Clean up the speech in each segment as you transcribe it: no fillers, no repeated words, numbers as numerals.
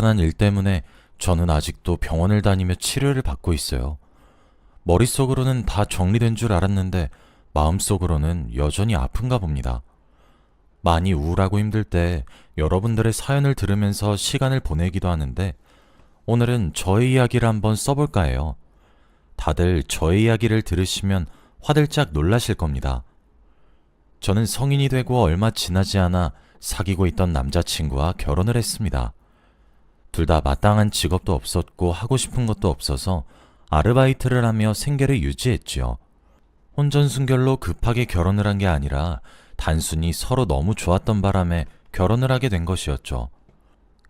불편한 일 때문에 저는 아직도 병원을 다니며 치료를 받고 있어요. 머릿속으로는 다 정리된 줄 알았는데 마음속으로는 여전히 아픈가 봅니다. 많이 우울하고 힘들 때 여러분들의 사연을 들으면서 시간을 보내기도 하는데 오늘은 저의 이야기를 한번 써볼까 해요. 다들 저의 이야기를 들으시면 화들짝 놀라실 겁니다. 저는 성인이 되고 얼마 지나지 않아 사귀고 있던 남자친구와 결혼을 했습니다. 둘 다 마땅한 직업도 없었고 하고 싶은 것도 없어서 아르바이트를 하며 생계를 유지했지요. 혼전순결로 급하게 결혼을 한 게 아니라 단순히 서로 너무 좋았던 바람에 결혼을 하게 된 것이었죠.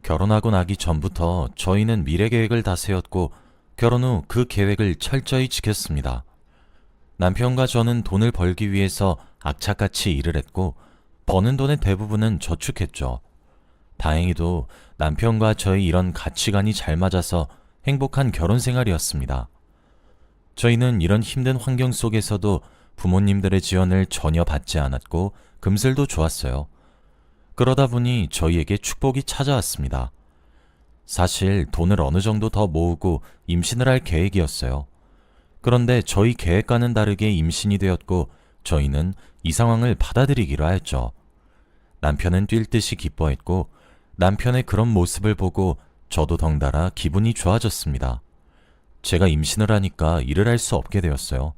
결혼하고 나기 전부터 저희는 미래 계획을 다 세웠고 결혼 후 그 계획을 철저히 지켰습니다. 남편과 저는 돈을 벌기 위해서 악착같이 일을 했고 버는 돈의 대부분은 저축했죠. 다행히도 남편과 저의 이런 가치관이 잘 맞아서 행복한 결혼 생활이었습니다. 저희는 이런 힘든 환경 속에서도 부모님들의 지원을 전혀 받지 않았고 금슬도 좋았어요. 그러다 보니 저희에게 축복이 찾아왔습니다. 사실 돈을 어느 정도 더 모으고 임신을 할 계획이었어요. 그런데 저희 계획과는 다르게 임신이 되었고 저희는 이 상황을 받아들이기로 하였죠. 남편은 뛸 듯이 기뻐했고 남편의 그런 모습을 보고 저도 덩달아 기분이 좋아졌습니다. 제가 임신을 하니까 일을 할 수 없게 되었어요.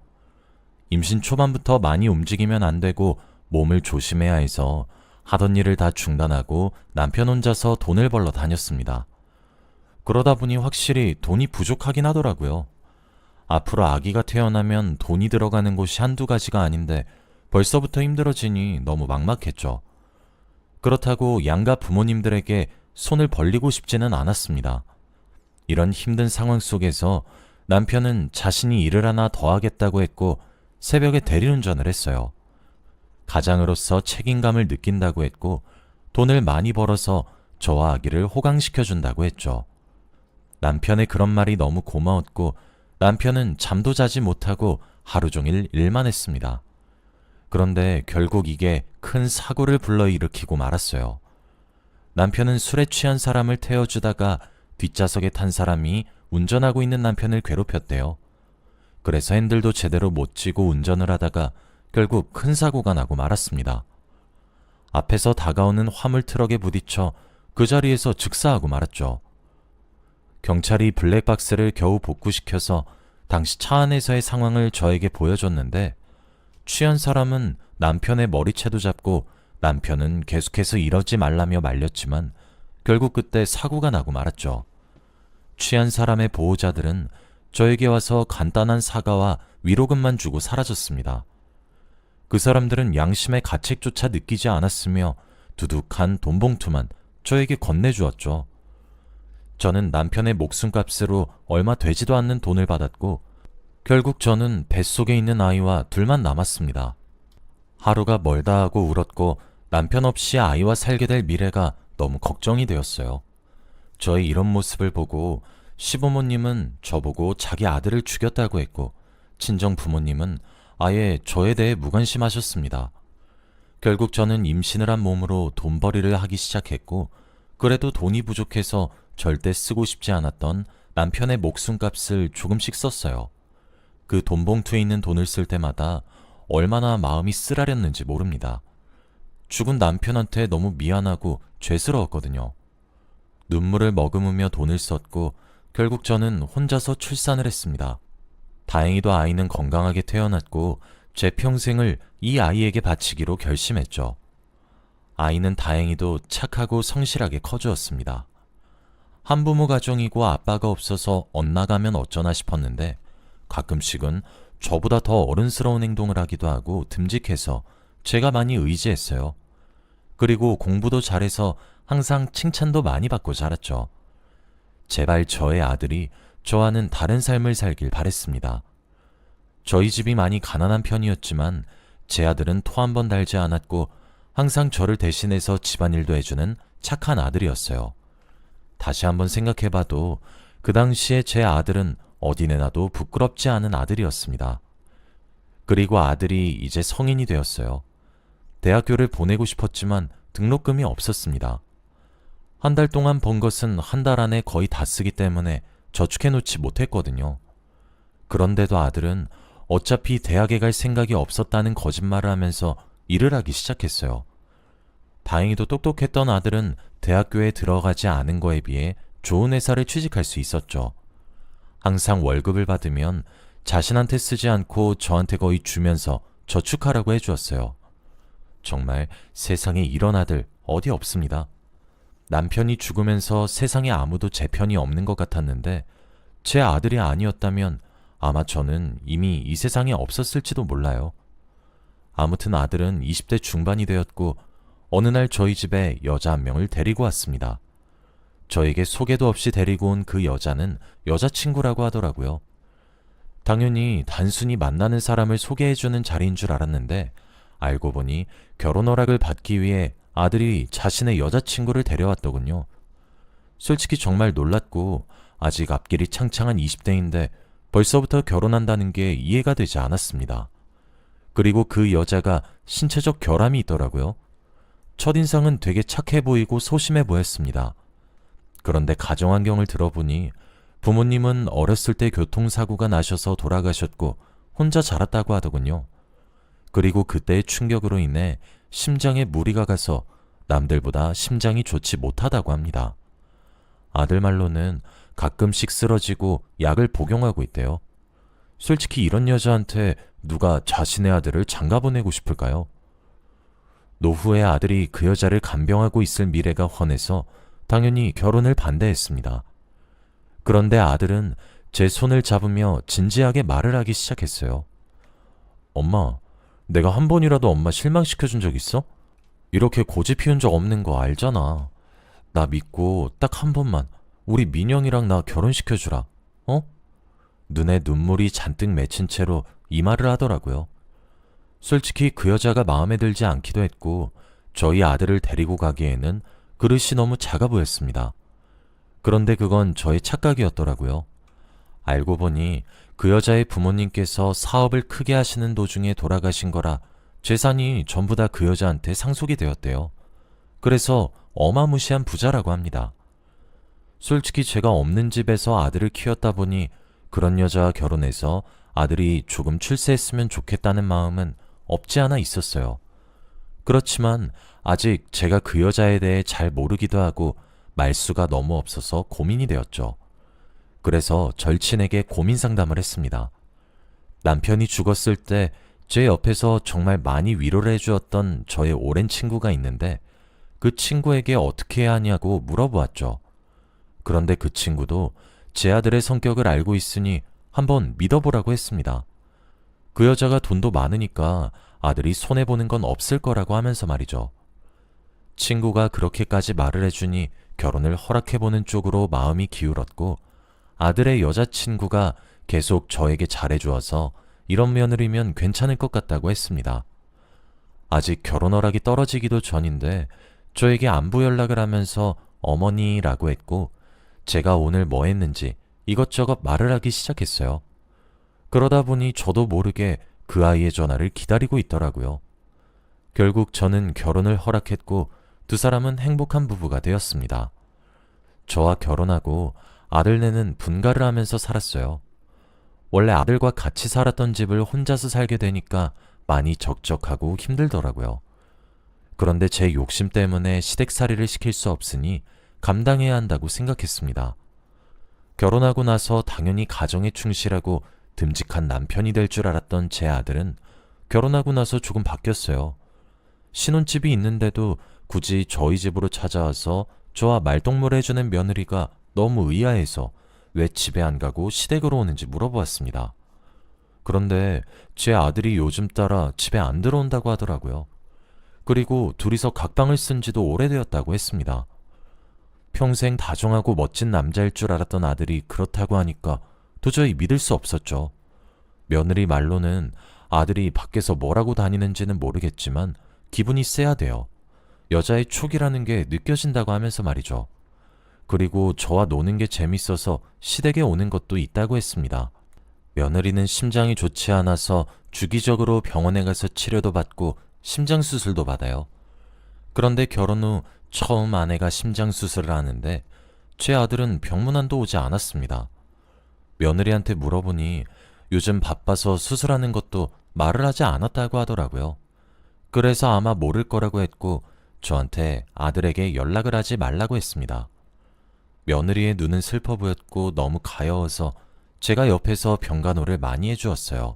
임신 초반부터 많이 움직이면 안 되고 몸을 조심해야 해서 하던 일을 다 중단하고 남편 혼자서 돈을 벌러 다녔습니다. 그러다 보니 확실히 돈이 부족하긴 하더라고요. 앞으로 아기가 태어나면 돈이 들어가는 곳이 한두 가지가 아닌데 벌써부터 힘들어지니 너무 막막했죠. 그렇다고 양가 부모님들에게 손을 벌리고 싶지는 않았습니다. 이런 힘든 상황 속에서 남편은 자신이 일을 하나 더 하겠다고 했고 새벽에 대리운전을 했어요. 가장으로서 책임감을 느낀다고 했고 돈을 많이 벌어서 저와 아기를 호강시켜준다고 했죠. 남편의 그런 말이 너무 고마웠고 남편은 잠도 자지 못하고 하루 종일 일만 했습니다. 그런데 결국 이게 큰 사고를 불러일으키고 말았어요. 남편은 술에 취한 사람을 태워주다가 뒷좌석에 탄 사람이 운전하고 있는 남편을 괴롭혔대요. 그래서 핸들도 제대로 못 쥐고 운전을 하다가 결국 큰 사고가 나고 말았습니다. 앞에서 다가오는 화물 트럭에 부딪혀 그 자리에서 즉사하고 말았죠. 경찰이 블랙박스를 겨우 복구시켜서 당시 차 안에서의 상황을 저에게 보여줬는데 취한 사람은 남편의 머리채도 잡고 남편은 계속해서 이러지 말라며 말렸지만 결국 그때 사고가 나고 말았죠. 취한 사람의 보호자들은 저에게 와서 간단한 사과와 위로금만 주고 사라졌습니다. 그 사람들은 양심의 가책조차 느끼지 않았으며 두둑한 돈봉투만 저에게 건네주었죠. 저는 남편의 목숨값으로 얼마 되지도 않는 돈을 받았고 결국 저는 뱃속에 있는 아이와 둘만 남았습니다. 하루가 멀다 하고 울었고 남편 없이 아이와 살게 될 미래가 너무 걱정이 되었어요. 저의 이런 모습을 보고 시부모님은 저보고 자기 아들을 죽였다고 했고 친정 부모님은 아예 저에 대해 무관심하셨습니다. 결국 저는 임신을 한 몸으로 돈벌이를 하기 시작했고 그래도 돈이 부족해서 절대 쓰고 싶지 않았던 남편의 목숨값을 조금씩 썼어요. 그 돈봉투에 있는 돈을 쓸 때마다 얼마나 마음이 쓰라렸는지 모릅니다. 죽은 남편한테 너무 미안하고 죄스러웠거든요. 눈물을 머금으며 돈을 썼고 결국 저는 혼자서 출산을 했습니다. 다행히도 아이는 건강하게 태어났고 제 평생을 이 아이에게 바치기로 결심했죠. 아이는 다행히도 착하고 성실하게 커주었습니다. 한부모 가정이고 아빠가 없어서 엇나가면 어쩌나 싶었는데 가끔씩은 저보다 더 어른스러운 행동을 하기도 하고 듬직해서 제가 많이 의지했어요. 그리고 공부도 잘해서 항상 칭찬도 많이 받고 자랐죠. 제발 저의 아들이 저와는 다른 삶을 살길 바랬습니다. 저희 집이 많이 가난한 편이었지만 제 아들은 토 한 번 달지 않았고 항상 저를 대신해서 집안일도 해주는 착한 아들이었어요. 다시 한번 생각해봐도 그 당시에 제 아들은 어디 내놔도 부끄럽지 않은 아들이었습니다. 그리고 아들이 이제 성인이 되었어요. 대학교를 보내고 싶었지만 등록금이 없었습니다. 한 달 동안 번 것은 한 달 안에 거의 다 쓰기 때문에 저축해 놓지 못했거든요. 그런데도 아들은 어차피 대학에 갈 생각이 없었다는 거짓말을 하면서 일을 하기 시작했어요. 다행히도 똑똑했던 아들은 대학교에 들어가지 않은 거에 비해 좋은 회사를 취직할 수 있었죠. 항상 월급을 받으면 자신한테 쓰지 않고 저한테 거의 주면서 저축하라고 해주었어요. 정말 세상에 이런 아들 어디 없습니다. 남편이 죽으면서 세상에 아무도 제 편이 없는 것 같았는데 제 아들이 아니었다면 아마 저는 이미 이 세상에 없었을지도 몰라요. 아무튼 아들은 20대 중반이 되었고 어느 날 저희 집에 여자 한 명을 데리고 왔습니다. 저에게 소개도 없이 데리고 온 그 여자는 여자친구라고 하더라고요. 당연히 단순히 만나는 사람을 소개해주는 자리인 줄 알았는데 알고 보니 결혼 허락을 받기 위해 아들이 자신의 여자친구를 데려왔더군요. 솔직히 정말 놀랐고 아직 앞길이 창창한 20대인데 벌써부터 결혼한다는 게 이해가 되지 않았습니다. 그리고 그 여자가 신체적 결함이 있더라고요. 첫인상은 되게 착해 보이고 소심해 보였습니다. 그런데 가정환경을 들어보니 부모님은 어렸을 때 교통사고가 나셔서 돌아가셨고 혼자 자랐다고 하더군요. 그리고 그때의 충격으로 인해 심장에 무리가 가서 남들보다 심장이 좋지 못하다고 합니다. 아들 말로는 가끔씩 쓰러지고 약을 복용하고 있대요. 솔직히 이런 여자한테 누가 자신의 아들을 장가 보내고 싶을까요? 노후에 아들이 그 여자를 간병하고 있을 미래가 훤해서 당연히 결혼을 반대했습니다. 그런데 아들은 제 손을 잡으며 진지하게 말을 하기 시작했어요. 엄마, 내가 한 번이라도 엄마 실망시켜준 적 있어? 이렇게 고집 피운 적 없는 거 알잖아. 나 믿고 딱 한 번만 우리 민영이랑 나 결혼시켜주라. 어? 눈에 눈물이 잔뜩 맺힌 채로 이 말을 하더라고요. 솔직히 그 여자가 마음에 들지 않기도 했고 저희 아들을 데리고 가기에는 그릇이 너무 작아 보였습니다. 그런데 그건 저의 착각이었더라고요. 알고 보니 그 여자의 부모님께서 사업을 크게 하시는 도중에 돌아가신 거라 재산이 전부 다 그 여자한테 상속이 되었대요. 그래서 어마무시한 부자라고 합니다. 솔직히 제가 없는 집에서 아들을 키웠다 보니 그런 여자와 결혼해서 아들이 조금 출세했으면 좋겠다는 마음은 없지 않아 있었어요. 그렇지만 아직 제가 그 여자에 대해 잘 모르기도 하고 말수가 너무 없어서 고민이 되었죠. 그래서 절친에게 고민 상담을 했습니다. 남편이 죽었을 때 제 옆에서 정말 많이 위로를 해주었던 저의 오랜 친구가 있는데 그 친구에게 어떻게 해야 하냐고 물어보았죠. 그런데 그 친구도 제 아들의 성격을 알고 있으니 한번 믿어보라고 했습니다. 그 여자가 돈도 많으니까 아들이 손해보는 건 없을 거라고 하면서 말이죠. 친구가 그렇게까지 말을 해주니 결혼을 허락해보는 쪽으로 마음이 기울었고 아들의 여자친구가 계속 저에게 잘해주어서 이런 며느리면 괜찮을 것 같다고 했습니다. 아직 결혼 허락이 떨어지기도 전인데 저에게 안부 연락을 하면서 어머니라고 했고 제가 오늘 뭐 했는지 이것저것 말을 하기 시작했어요. 그러다 보니 저도 모르게 그 아이의 전화를 기다리고 있더라고요. 결국 저는 결혼을 허락했고 두 사람은 행복한 부부가 되었습니다. 저와 결혼하고 아들네는 분가를 하면서 살았어요. 원래 아들과 같이 살았던 집을 혼자서 살게 되니까 많이 적적하고 힘들더라고요. 그런데 제 욕심 때문에 시댁살이를 시킬 수 없으니 감당해야 한다고 생각했습니다. 결혼하고 나서 당연히 가정에 충실하고 듬직한 남편이 될 줄 알았던 제 아들은 결혼하고 나서 조금 바뀌었어요. 신혼집이 있는데도 굳이 저희 집으로 찾아와서 저와 말동무를 해주는 며느리가 너무 의아해서 왜 집에 안 가고 시댁으로 오는지 물어보았습니다. 그런데 제 아들이 요즘 따라 집에 안 들어온다고 하더라고요. 그리고 둘이서 각방을 쓴 지도 오래되었다고 했습니다. 평생 다정하고 멋진 남자일 줄 알았던 아들이 그렇다고 하니까 도저히 믿을 수 없었죠. 며느리 말로는 아들이 밖에서 뭐라고 다니는지는 모르겠지만 기분이 세야 돼요. 여자의 촉이라는 게 느껴진다고 하면서 말이죠. 그리고 저와 노는 게 재밌어서 시댁에 오는 것도 있다고 했습니다. 며느리는 심장이 좋지 않아서 주기적으로 병원에 가서 치료도 받고 심장 수술도 받아요. 그런데 결혼 후 처음 아내가 심장 수술을 하는데 제 아들은 병문안도 오지 않았습니다. 며느리한테 물어보니 요즘 바빠서 수술하는 것도 말을 하지 않았다고 하더라고요. 그래서 아마 모를 거라고 했고 저한테 아들에게 연락을 하지 말라고 했습니다. 며느리의 눈은 슬퍼 보였고 너무 가여워서 제가 옆에서 병간호를 많이 해주었어요.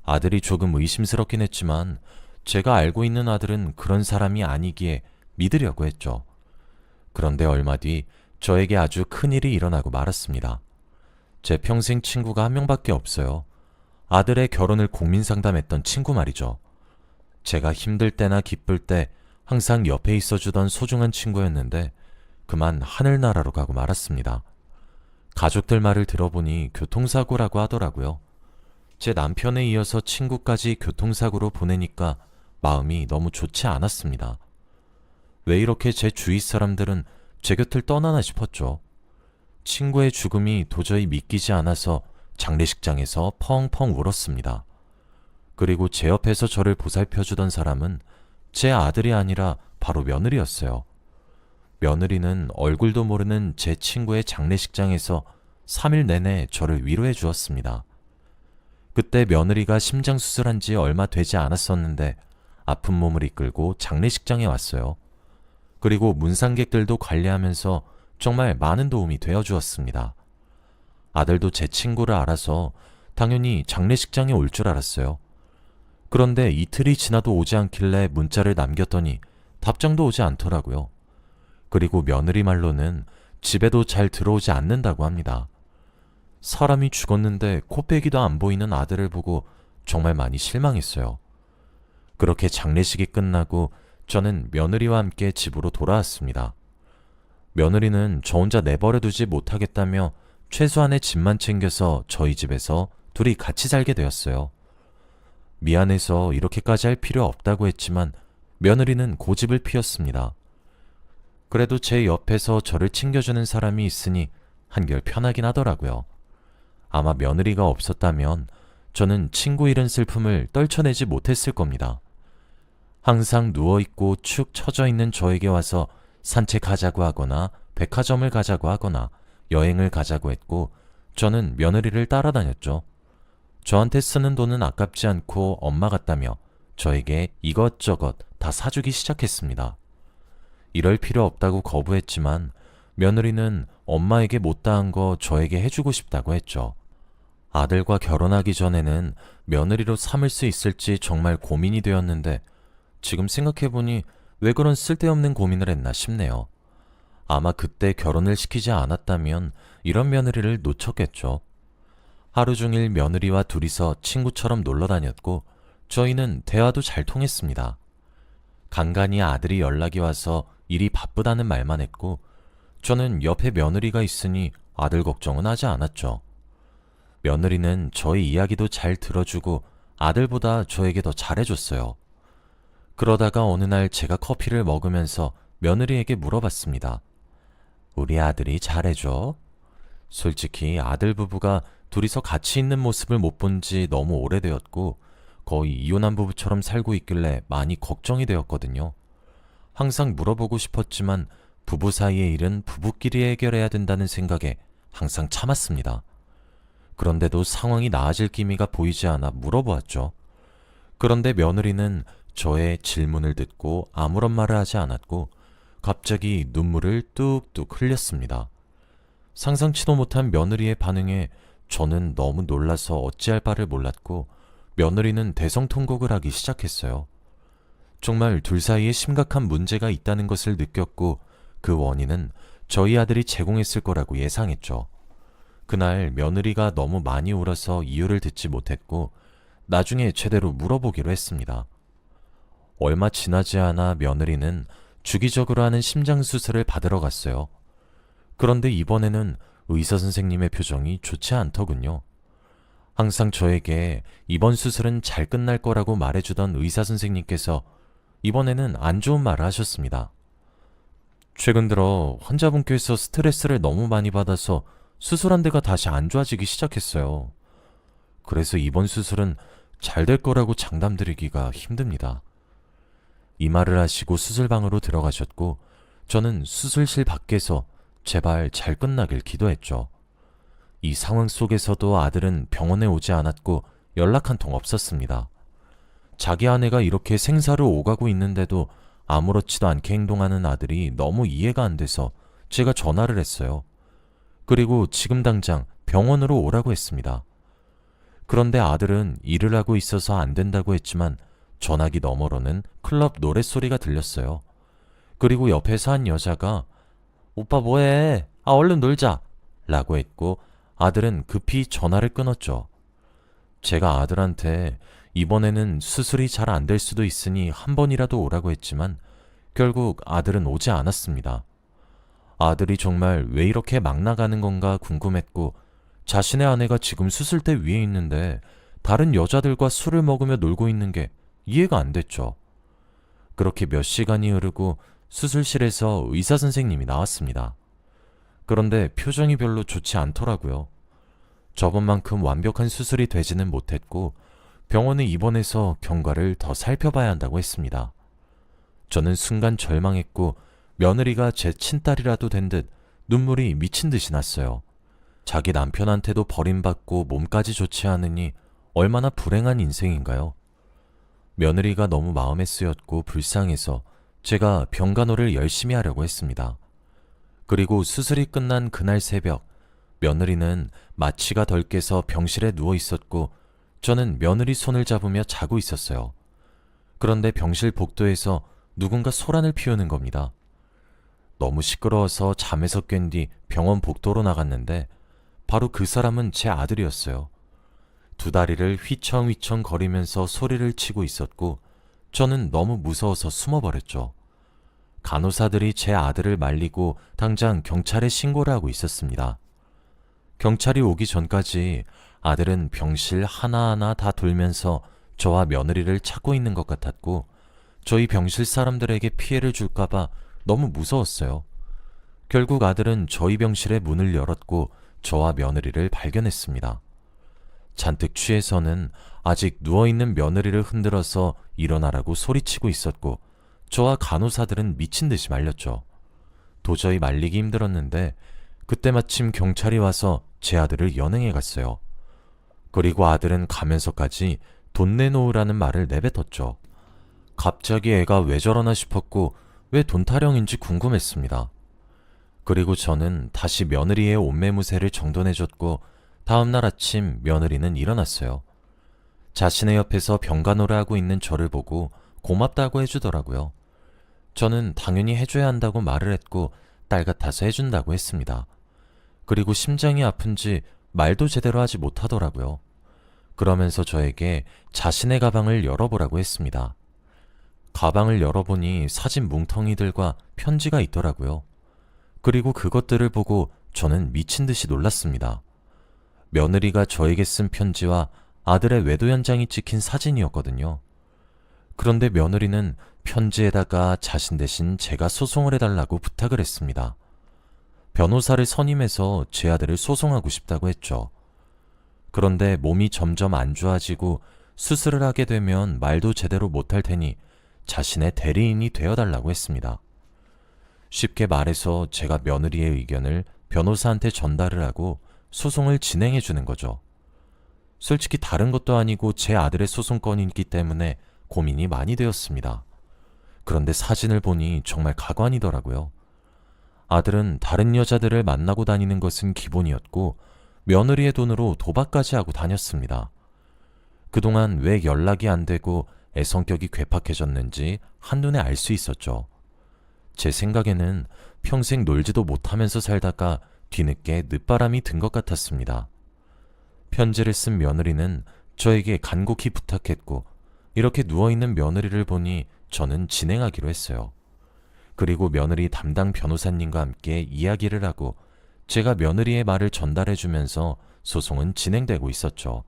아들이 조금 의심스럽긴 했지만 제가 알고 있는 아들은 그런 사람이 아니기에 믿으려고 했죠. 그런데 얼마 뒤 저에게 아주 큰일이 일어나고 말았습니다. 제 평생 친구가 한 명밖에 없어요. 아들의 결혼을 고민 상담했던 친구 말이죠. 제가 힘들 때나 기쁠 때 항상 옆에 있어주던 소중한 친구였는데 그만 하늘나라로 가고 말았습니다. 가족들 말을 들어보니 교통사고라고 하더라고요. 제 남편에 이어서 친구까지 교통사고로 보내니까 마음이 너무 좋지 않았습니다. 왜 이렇게 제 주위 사람들은 제 곁을 떠나나 싶었죠. 친구의 죽음이 도저히 믿기지 않아서 장례식장에서 펑펑 울었습니다. 그리고 제 옆에서 저를 보살펴주던 사람은 제 아들이 아니라 바로 며느리였어요. 며느리는 얼굴도 모르는 제 친구의 장례식장에서 3일 내내 저를 위로해 주었습니다. 그때 며느리가 심장 수술한 지 얼마 되지 않았었는데 아픈 몸을 이끌고 장례식장에 왔어요. 그리고 문상객들도 관리하면서 정말 많은 도움이 되어 주었습니다. 아들도 제 친구를 알아서 당연히 장례식장에 올 줄 알았어요. 그런데 이틀이 지나도 오지 않길래 문자를 남겼더니 답장도 오지 않더라고요. 그리고 며느리 말로는 집에도 잘 들어오지 않는다고 합니다. 사람이 죽었는데 코빼기도 안 보이는 아들을 보고 정말 많이 실망했어요. 그렇게 장례식이 끝나고 저는 며느리와 함께 집으로 돌아왔습니다. 며느리는 저 혼자 내버려두지 못하겠다며 최소한의 집만 챙겨서 저희 집에서 둘이 같이 살게 되었어요. 미안해서 이렇게까지 할 필요 없다고 했지만 며느리는 고집을 피웠습니다. 그래도 제 옆에서 저를 챙겨주는 사람이 있으니 한결 편하긴 하더라고요. 아마 며느리가 없었다면 저는 친구 잃은 슬픔을 떨쳐내지 못했을 겁니다. 항상 누워있고 축 처져 있는 저에게 와서 산책하자고 하거나 백화점을 가자고 하거나 여행을 가자고 했고 저는 며느리를 따라다녔죠. 저한테 쓰는 돈은 아깝지 않고 엄마 같다며 저에게 이것저것 다 사주기 시작했습니다. 이럴 필요 없다고 거부했지만 며느리는 엄마에게 못다한 거 저에게 해주고 싶다고 했죠. 아들과 결혼하기 전에는 며느리로 삼을 수 있을지 정말 고민이 되었는데 지금 생각해보니 왜 그런 쓸데없는 고민을 했나 싶네요. 아마 그때 결혼을 시키지 않았다면 이런 며느리를 놓쳤겠죠. 하루 종일 며느리와 둘이서 친구처럼 놀러 다녔고 저희는 대화도 잘 통했습니다. 간간히 아들이 연락이 와서 일이 바쁘다는 말만 했고 저는 옆에 며느리가 있으니 아들 걱정은 하지 않았죠. 며느리는 저희 이야기도 잘 들어주고 아들보다 저에게 더 잘해줬어요. 그러다가 어느 날 제가 커피를 먹으면서 며느리에게 물어봤습니다. 우리 아들이 잘해줘? 솔직히 아들 부부가 둘이서 같이 있는 모습을 못 본 지 너무 오래되었고 거의 이혼한 부부처럼 살고 있길래 많이 걱정이 되었거든요. 항상 물어보고 싶었지만 부부 사이의 일은 부부끼리 해결해야 된다는 생각에 항상 참았습니다. 그런데도 상황이 나아질 기미가 보이지 않아 물어보았죠. 그런데 며느리는 저의 질문을 듣고 아무런 말을 하지 않았고 갑자기 눈물을 뚝뚝 흘렸습니다. 상상치도 못한 며느리의 반응에 저는 너무 놀라서 어찌할 바를 몰랐고 며느리는 대성통곡을 하기 시작했어요. 정말 둘 사이에 심각한 문제가 있다는 것을 느꼈고 그 원인은 저희 아들이 제공했을 거라고 예상했죠. 그날 며느리가 너무 많이 울어서 이유를 듣지 못했고 나중에 제대로 물어보기로 했습니다. 얼마 지나지 않아 며느리는 주기적으로 하는 심장수술을 받으러 갔어요. 그런데 이번에는 의사 선생님의 표정이 좋지 않더군요. 항상 저에게 이번 수술은 잘 끝날 거라고 말해주던 의사 선생님께서 이번에는 안 좋은 말을 하셨습니다. 최근 들어 환자분께서 스트레스를 너무 많이 받아서 수술한 데가 다시 안 좋아지기 시작했어요. 그래서 이번 수술은 잘 될 거라고 장담드리기가 힘듭니다. 이 말을 하시고 수술방으로 들어가셨고 저는 수술실 밖에서 제발 잘 끝나길 기도했죠. 이 상황 속에서도 아들은 병원에 오지 않았고 연락 한 통 없었습니다. 자기 아내가 이렇게 생사를 오가고 있는데도 아무렇지도 않게 행동하는 아들이 너무 이해가 안 돼서 제가 전화를 했어요. 그리고 지금 당장 병원으로 오라고 했습니다. 그런데 아들은 일을 하고 있어서 안 된다고 했지만 전화기 너머로는 클럽 노랫소리가 들렸어요. 그리고 옆에서 한 여자가 오빠 뭐해? 얼른 놀자! 라고 했고 아들은 급히 전화를 끊었죠. 제가 아들한테 이번에는 수술이 잘 안 될 수도 있으니 한 번이라도 오라고 했지만 결국 아들은 오지 않았습니다. 아들이 정말 왜 이렇게 막 나가는 건가 궁금했고 자신의 아내가 지금 수술대 위에 있는데 다른 여자들과 술을 먹으며 놀고 있는 게 이해가 안 됐죠. 그렇게 몇 시간이 흐르고 수술실에서 의사 선생님이 나왔습니다. 그런데 표정이 별로 좋지 않더라고요. 저번만큼 완벽한 수술이 되지는 못했고 병원에 입원해서 경과를 더 살펴봐야 한다고 했습니다. 저는 순간 절망했고 며느리가 제 친딸이라도 된 듯 눈물이 미친 듯이 났어요. 자기 남편한테도 버림받고 몸까지 좋지 않으니 얼마나 불행한 인생인가요? 며느리가 너무 마음에 쓰였고 불쌍해서 제가 병간호를 열심히 하려고 했습니다. 그리고 수술이 끝난 그날 새벽, 며느리는 마취가 덜 깨서 병실에 누워 있었고 저는 며느리 손을 잡으며 자고 있었어요. 그런데 병실 복도에서 누군가 소란을 피우는 겁니다. 너무 시끄러워서 잠에서 깬 뒤 병원 복도로 나갔는데 바로 그 사람은 제 아들이었어요. 두 다리를 휘청휘청 거리면서 소리를 치고 있었고 저는 너무 무서워서 숨어버렸죠. 간호사들이 제 아들을 말리고 당장 경찰에 신고를 하고 있었습니다. 경찰이 오기 전까지 아들은 병실 하나하나 다 돌면서 저와 며느리를 찾고 있는 것 같았고 저희 병실 사람들에게 피해를 줄까봐 너무 무서웠어요. 결국 아들은 저희 병실의 문을 열었고 저와 며느리를 발견했습니다. 잔뜩 취해서는 아직 누워있는 며느리를 흔들어서 일어나라고 소리치고 있었고 저와 간호사들은 미친 듯이 말렸죠. 도저히 말리기 힘들었는데 그때 마침 경찰이 와서 제 아들을 연행해 갔어요. 그리고 아들은 가면서까지 돈 내놓으라는 말을 내뱉었죠. 갑자기 애가 왜 저러나 싶었고 왜 돈 타령인지 궁금했습니다. 그리고 저는 다시 며느리의 옷매무새를 정돈해줬고 다음날 아침 며느리는 일어났어요. 자신의 옆에서 병간호를 하고 있는 저를 보고 고맙다고 해주더라고요. 저는 당연히 해줘야 한다고 말을 했고 딸 같아서 해준다고 했습니다. 그리고 심장이 아픈지 말도 제대로 하지 못하더라고요. 그러면서 저에게 자신의 가방을 열어보라고 했습니다. 가방을 열어보니 사진 뭉텅이들과 편지가 있더라고요. 그리고 그것들을 보고 저는 미친 듯이 놀랐습니다. 며느리가 저에게 쓴 편지와 아들의 외도 현장이 찍힌 사진이었거든요. 그런데 며느리는 편지에다가 자신 대신 제가 소송을 해달라고 부탁을 했습니다. 변호사를 선임해서 제 아들을 소송하고 싶다고 했죠. 그런데 몸이 점점 안 좋아지고 수술을 하게 되면 말도 제대로 못할 테니 자신의 대리인이 되어달라고 했습니다. 쉽게 말해서 제가 며느리의 의견을 변호사한테 전달을 하고 소송을 진행해 주는 거죠. 솔직히 다른 것도 아니고 제 아들의 소송건이기 때문에 고민이 많이 되었습니다. 그런데 사진을 보니 정말 가관이더라고요. 아들은 다른 여자들을 만나고 다니는 것은 기본이었고 며느리의 돈으로 도박까지 하고 다녔습니다. 그동안 왜 연락이 안 되고 애성격이 괴팍해졌는지 한눈에 알 수 있었죠. 제 생각에는 평생 놀지도 못하면서 살다가 뒤늦게 늦바람이 든 것 같았습니다. 편지를 쓴 며느리는 저에게 간곡히 부탁했고 이렇게 누워있는 며느리를 보니 저는 진행하기로 했어요. 그리고 며느리 담당 변호사님과 함께 이야기를 하고 제가 며느리의 말을 전달해주면서 소송은 진행되고 있었죠.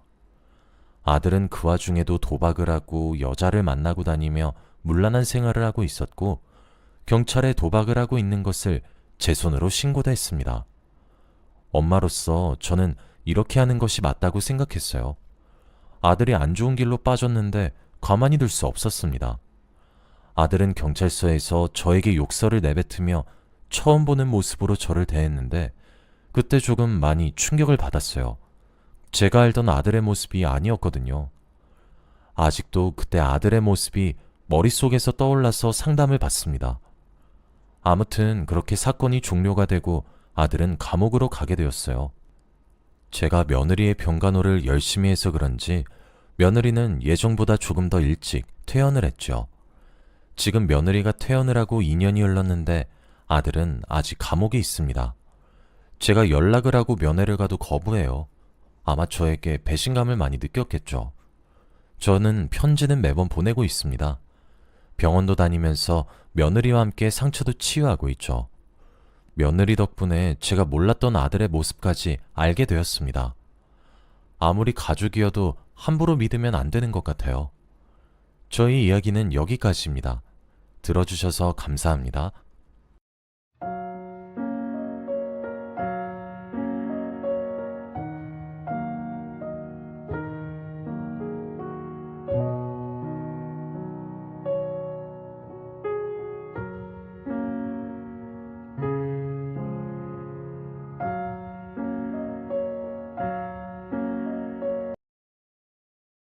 아들은 그 와중에도 도박을 하고 여자를 만나고 다니며 문란한 생활을 하고 있었고 경찰에 도박을 하고 있는 것을 제 손으로 신고도 했습니다. 엄마로서 저는 이렇게 하는 것이 맞다고 생각했어요. 아들이 안 좋은 길로 빠졌는데 가만히 둘 수 없었습니다. 아들은 경찰서에서 저에게 욕설을 내뱉으며 처음 보는 모습으로 저를 대했는데 그때 조금 많이 충격을 받았어요. 제가 알던 아들의 모습이 아니었거든요. 아직도 그때 아들의 모습이 머릿속에서 떠올라서 상담을 받습니다. 아무튼 그렇게 사건이 종료가 되고 아들은 감옥으로 가게 되었어요. 제가 며느리의 병간호를 열심히 해서 그런지 며느리는 예정보다 조금 더 일찍 퇴원을 했죠. 지금 며느리가 퇴원을 하고 2년이 흘렀는데 아들은 아직 감옥에 있습니다. 제가 연락을 하고 면회를 가도 거부해요. 아마 저에게 배신감을 많이 느꼈겠죠. 저는 편지는 매번 보내고 있습니다. 병원도 다니면서 며느리와 함께 상처도 치유하고 있죠. 며느리 덕분에 제가 몰랐던 아들의 모습까지 알게 되었습니다. 아무리 가족이어도 함부로 믿으면 안 되는 것 같아요. 저희 이야기는 여기까지입니다. 들어주셔서 감사합니다.